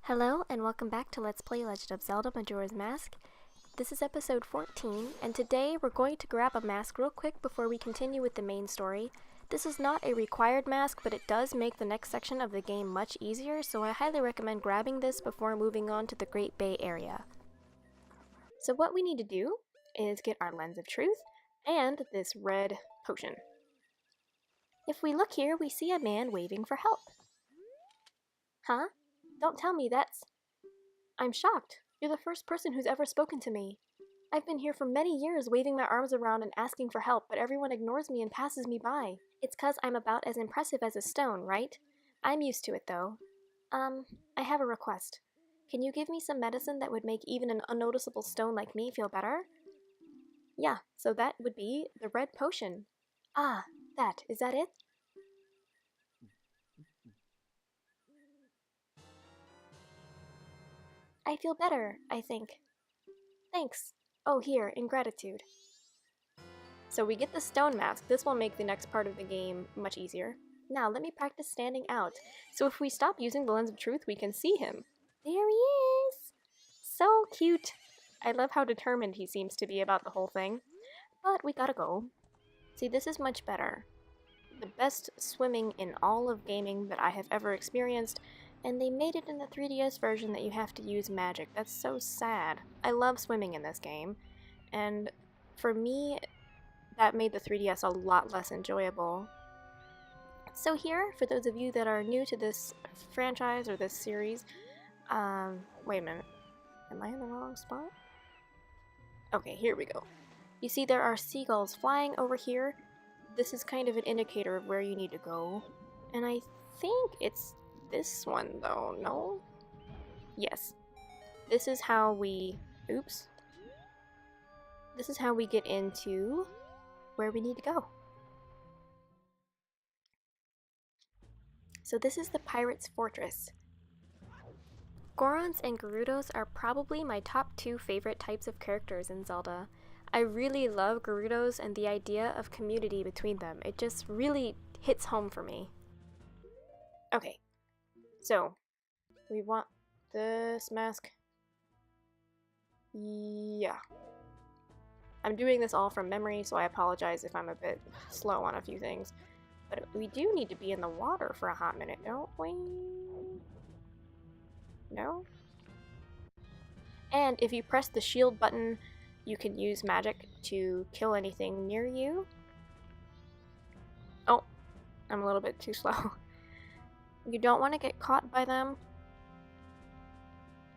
Hello and welcome back to Let's Play Legend of Zelda Majora's Mask. This is episode 14, and today we're going to grab a mask real quick before we continue with the main story. This is not a required mask, but it does make the next section of the game much easier, so I highly recommend grabbing this before moving on to the Great Bay area. So what we need to do is get our Lens of Truth and this red potion. If we look here, we see a man waving for help. Huh? Don't tell me that's... I'm shocked. You're the first person who's ever spoken to me. I've been here for many years waving my arms around and asking for help, but everyone ignores me and passes me by. It's 'cause I'm about as impressive as a stone, right? I'm used to it, though. I have a request. Can you give me some medicine that would make even an unnoticeable stone like me feel better? Yeah, so that would be the red potion. Ah, that. Is that it? I feel better, I think. Thanks. Oh, here, in gratitude. So we get the stone mask. This will make the next part of the game much easier. Now, let me practice standing out. So if we stop using the Lens of Truth, we can see him. There he is! So cute! I love how determined he seems to be about the whole thing. But we gotta go. See, this is much better. The best swimming in all of gaming that I have ever experienced, and they made it in the 3DS version that you have to use magic. That's so sad. I love swimming in this game, and for me, that made the 3DS a lot less enjoyable. So here, for those of you that are new to this franchise or this series, wait a minute. Am I in the wrong spot? Okay, here we go. You see there are seagulls flying over here. This is kind of an indicator of where you need to go. And I think it's this one, though, no? Yes. This is how we... Oops. This is how we get into where we need to go. So this is the Pirate's Fortress. Gorons and Gerudos are probably my top 2 favorite types of characters in Zelda. I really love Gerudos and the idea of community between them. It just really hits home for me. Okay. So, we want this mask. Yeah. I'm doing this all from memory, so I apologize if I'm a bit slow on a few things. But we do need to be in the water for a hot minute, don't we? No? And if you press the shield button, you can use magic to kill anything near you. Oh, I'm a little bit too slow. You don't want to get caught by them,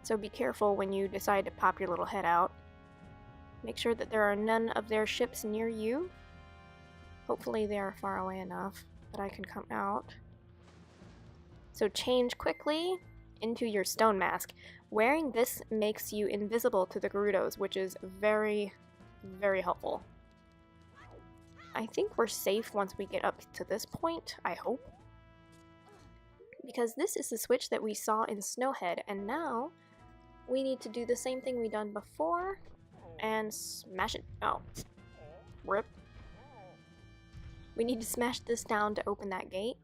so be careful when you decide to pop your little head out. Make sure that there are none of their ships near you. Hopefully they are far away enough that I can come out. So change quickly into your stone mask. Wearing this makes you invisible to the Gerudos, which is very, very helpful. I think we're safe once we get up to this point, I hope. Because this is the switch that we saw in Snowhead, and now we need to do the same thing we done before and smash it. Oh, rip. We need to smash this down to open that gate.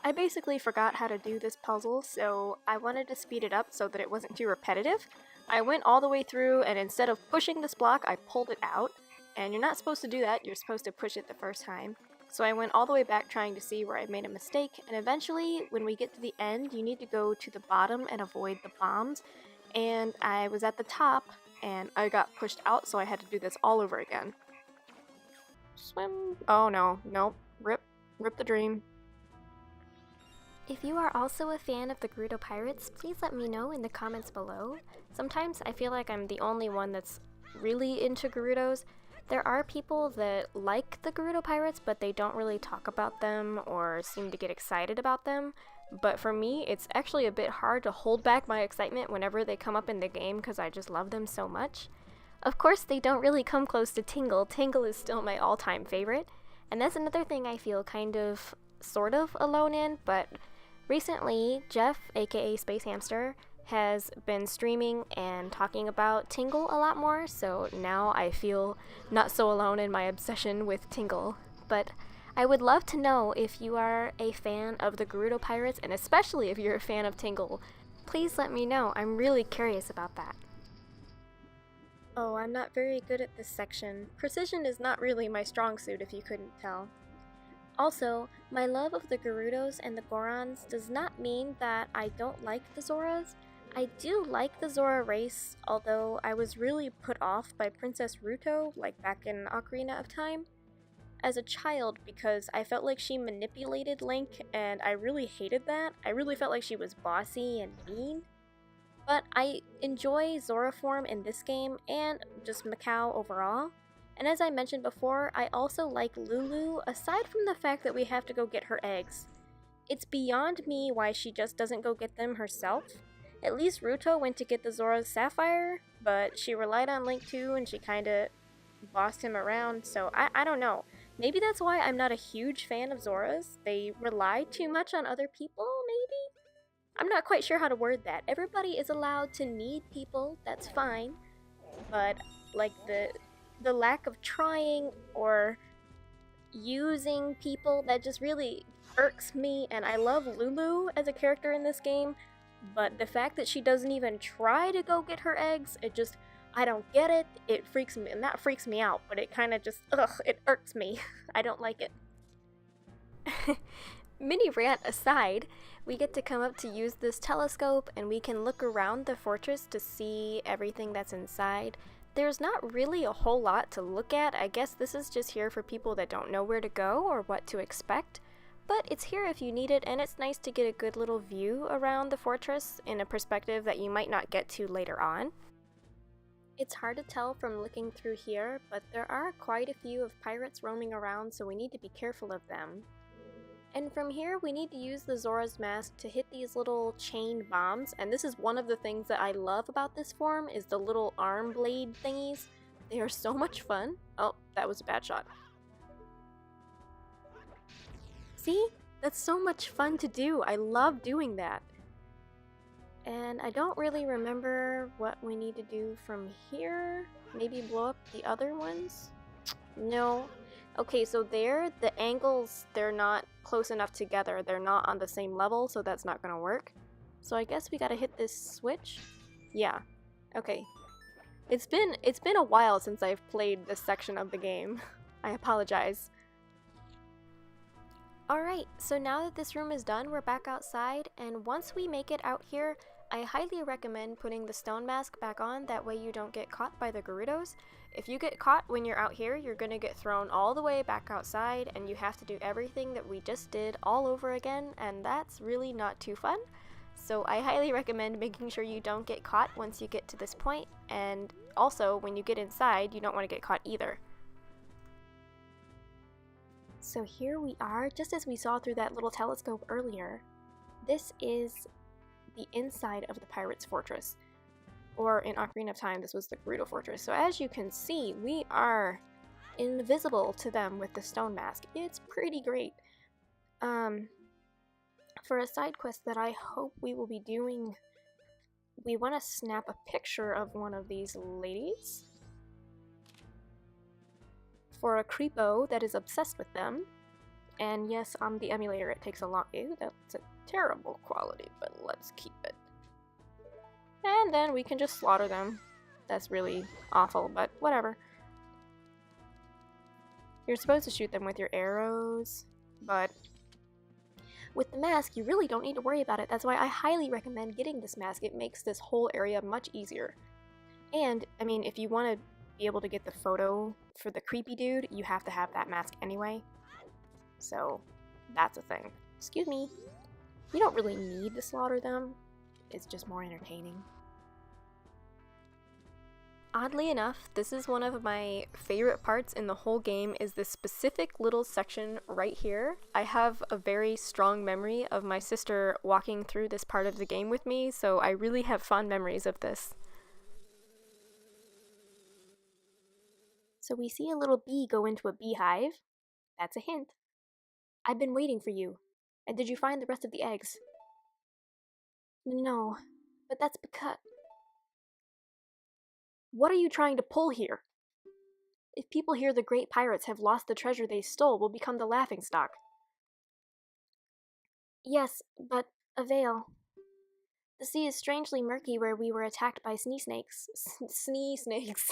I basically forgot how to do this puzzle, so I wanted to speed it up so that it wasn't too repetitive. I went all the way through, and instead of pushing this block, I pulled it out. And you're not supposed to do that, you're supposed to push it the first time. So I went all the way back trying to see where I made a mistake, and eventually, when we get to the end, you need to go to the bottom and avoid the bombs. And I was at the top, and I got pushed out, so I had to do this all over again. Swim. Oh no, nope. Rip the dream. If you are also a fan of the Gerudo Pirates, please let me know in the comments below. Sometimes I feel like I'm the only one that's really into Gerudos. There are people that like the Gerudo Pirates, but they don't really talk about them or seem to get excited about them. But for me, it's actually a bit hard to hold back my excitement whenever they come up in the game because I just love them so much. Of course, they don't really come close to Tingle. Tingle is still my all-time favorite. And that's another thing I feel kind of, sort of alone in, but recently, Jeff, aka Space Hamster, has been streaming and talking about Tingle a lot more, so now I feel not so alone in my obsession with Tingle. But I would love to know if you are a fan of the Gerudo Pirates, and especially if you're a fan of Tingle. Please let me know, I'm really curious about that. Oh, I'm not very good at this section. Precision is not really my strong suit if you couldn't tell. Also, my love of the Gerudos and the Gorons does not mean that I don't like the Zoras. I do like the Zora race, although I was really put off by Princess Ruto, like back in Ocarina of Time, as a child because I felt like she manipulated Link and I really hated that. I really felt like she was bossy and mean. But I enjoy Zora form in this game and just Macau overall. And as I mentioned before, I also like Lulu aside from the fact that we have to go get her eggs. It's beyond me why she just doesn't go get them herself. At least Ruto went to get the Zora's Sapphire, but she relied on Link too and she kinda bossed him around, so I don't know. Maybe that's why I'm not a huge fan of Zora's. They rely too much on other people, maybe? I'm not quite sure how to word that. Everybody is allowed to need people, that's fine, but like the lack of trying or using people, that just really irks me. And I love Lulu as a character in this game, but the fact that she doesn't even try to go get her eggs, it just, I don't get it. It freaks me, not freaks me out, but it kind of just, it irks me. I don't like it. Mini rant aside, we get to come up to use this telescope and we can look around the fortress to see everything that's inside. There's not really a whole lot to look at. I guess this is just here for people that don't know where to go or what to expect. But it's here if you need it, and it's nice to get a good little view around the fortress in a perspective that you might not get to later on. It's hard to tell from looking through here, but there are quite a few of pirates roaming around, so we need to be careful of them. And from here, we need to use the Zora's Mask to hit these little chain bombs, and this is one of the things that I love about this form, is the little arm blade thingies. They are so much fun. Oh, that was a bad shot. See? That's so much fun to do. I love doing that. And I don't really remember what we need to do from here. Maybe blow up the other ones? No. Okay, so there, the angles, they're not close enough together. They're not on the same level, so that's not gonna work. So I guess we gotta hit this switch? Yeah. Okay. It's been a while since I've played this section of the game. I apologize. Alright, so now that this room is done, we're back outside, and once we make it out here, I highly recommend putting the stone mask back on, that way you don't get caught by the Gerudos. If you get caught when you're out here, you're gonna get thrown all the way back outside, and you have to do everything that we just did all over again, and that's really not too fun. So I highly recommend making sure you don't get caught once you get to this point, and also when you get inside, you don't want to get caught either. So here we are, just as we saw through that little telescope earlier. This is the inside of the Pirate's Fortress. Or in Ocarina of Time, this was the Gerudo Fortress. So as you can see, we are invisible to them with the stone mask. It's pretty great. For a side quest that I hope we will be doing, we want to snap a picture of one of these ladies for a creepo that is obsessed with them. And yes, on the emulator it takes a long— ew, that's a terrible quality, but let's keep it. And then we can just slaughter them. That's really awful, but whatever. You're supposed to shoot them with your arrows, but with the mask, you really don't need to worry about it. That's why I highly recommend getting this mask. It makes this whole area much easier. And, I mean, if you want to be able to get the photo for the creepy dude, you have to have that mask anyway. So, that's a thing. Excuse me. You don't really need to slaughter them. It's just more entertaining. Oddly enough, this is one of my favorite parts in the whole game, is this specific little section right here. I have a very strong memory of my sister walking through this part of the game with me, so I really have fond memories of this. So we see a little bee go into a beehive. That's a hint. I've been waiting for you. And did you find the rest of the eggs? No, but that's because— What are you trying to pull here? If people hear the great pirates have lost the treasure they stole, we'll become the laughingstock. Yes, but Avail. The sea is strangely murky where we were attacked by Snee snakes. Snee snakes.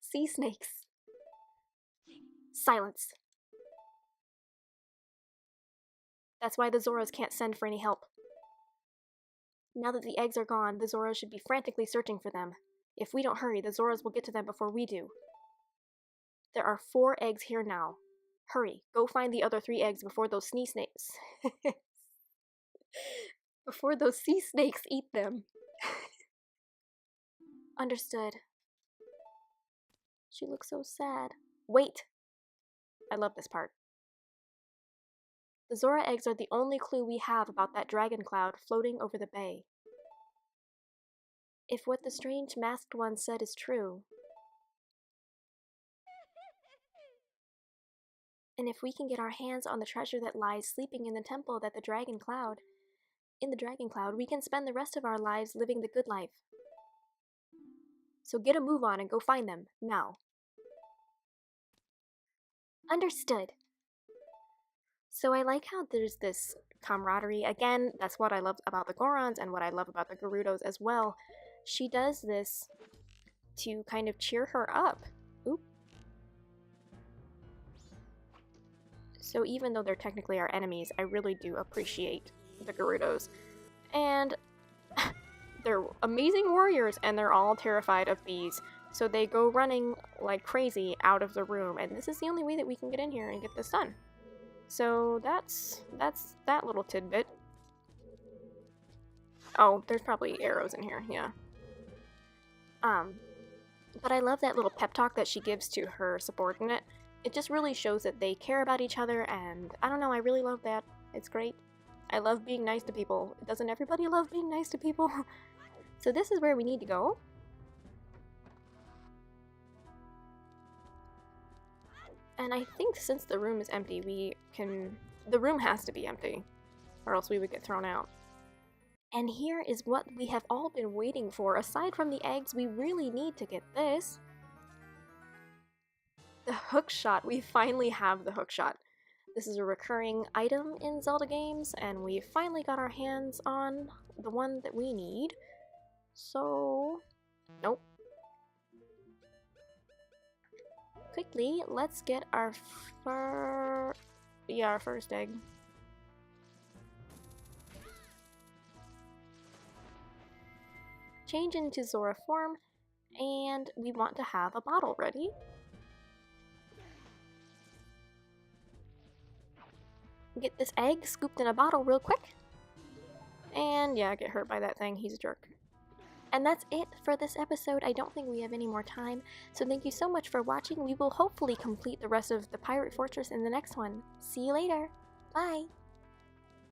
Sea snakes. Silence. That's why the Zoras can't send for any help. Now that the eggs are gone, the Zoras should be frantically searching for them. If we don't hurry, the Zoras will get to them before we do. There are 4 eggs here now. Hurry, go find the other 3 eggs before those Snee snakes. Before those sea snakes eat them. Understood. She looks so sad. Wait! I love this part. The Zora eggs are the only clue we have about that dragon cloud floating over the bay. If what the strange masked one said is true, and if we can get our hands on the treasure that lies sleeping in the temple that the dragon cloud, we can spend the rest of our lives living the good life. So get a move on and go find them, now. Understood. So I like how there's this camaraderie. Again, that's what I love about the Gorons and what I love about the Gerudos as well. She does this to kind of cheer her up. Oop. So even though they're technically our enemies, I really do appreciate the Gerudos. And they're amazing warriors, and they're all terrified of bees. So they go running like crazy out of the room, and this is the only way that we can get in here and get this done. So that's that little tidbit. Oh, there's probably arrows in here, yeah. But I love that little pep talk that she gives to her subordinate. It just really shows that they care about each other, and I don't know, I really love that. It's great. I love being nice to people. Doesn't everybody love being nice to people? So this is where we need to go. And I think since the room is empty, the room has to be empty, or else we would get thrown out. And here is what we have all been waiting for. Aside from the eggs, we really need to get this. The Hookshot. We finally have the Hookshot. This is a recurring item in Zelda games, and we finally got our hands on the one that we need. So, nope. Quickly, let's get our first egg. Change into Zora form, and we want to have a bottle ready. Get this egg scooped in a bottle real quick. And yeah, get hurt by that thing, he's a jerk. And that's it for this episode. I don't think we have any more time, so thank you so much for watching. We will hopefully complete the rest of the Pirate Fortress in the next one. See you later. Bye!